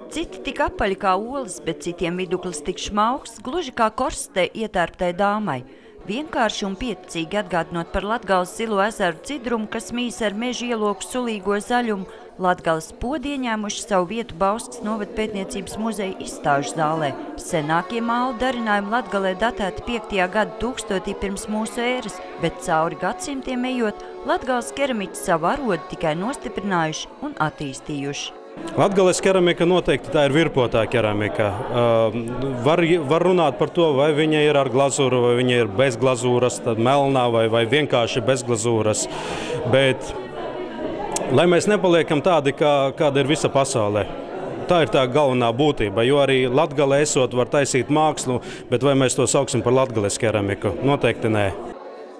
Citi tik apaļi kā olas, bet citiem viduklis tik šmauks, gluži kā korsetē ietērptai dāmai. Vienkārši un pieticīgi atgādinot par Latgales Zilo ezeru dzidrumu, kas mīs ar meža ieloku sulīgo zaļumu, Latgales podi ieņēmuši savu vietu Bauskas novada pētniecības muzeja izstāžu zālē. Senākie mālu darinājumi Latgalē datēti 5. gada tūkstotī pirms mūsu ēras, bet cauri gadsimtiem ejot, Latgales keramiķi savu arodu tikai nostiprinājuši un attīstījuši. Latgales keramika noteikti tā ir virpotā keramika. Var runāt par to, vai viņa ir ar glazūru, vai viņa ir bez glazūras, tad melnā vai vienkārši bez glazūras. Bet, lai mēs nepaliekam tādi, kāda ir visa pasaulē. Tā ir tā galvenā būtība, jo arī Latgalē esot var taisīt mākslu, bet vai mēs to sauksim par Latgales keramiku? Noteikti nē.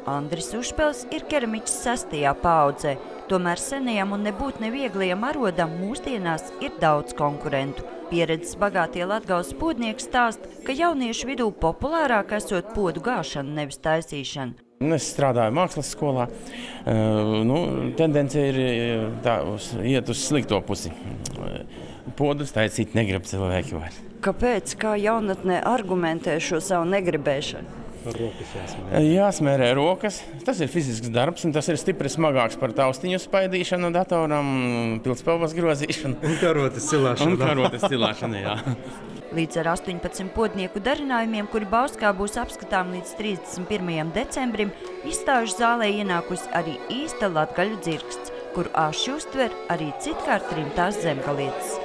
Andris Ušpels ir keramiķis 6. paaudzē. Tomēr senajam un nebūt nevieglajam arodam mūsdienās ir daudz konkurentu. Pieredzes bagātie Latgales podnieki stāsta, ka jauniešu vidū populārāk esot podu gāšana, nevis taisīšana. Es strādāju mākslas skolā. Tendence ir iet uz slikto pusi. Podus taisīt negrib cilvēki vairs. Kāpēc? Kā jaunatnē argumentē šo savu negribēšanu? Jāsmērē rokas. Tas ir fizisks darbs, un tas ir stipri smagāks par taustiņu spaidīšanu datoram, pildspalvas grozīšanu. Un karotes cilāšanu. Jā. Līdz ar 18 podnieku darinājumiem, kuri Bauskā būs apskatām līdz 31. decembrim, izstāžu zālē ienākusi arī īsta latgaļu dzirksts, kuru aši uztver arī citkārt trimtās zemgalietes.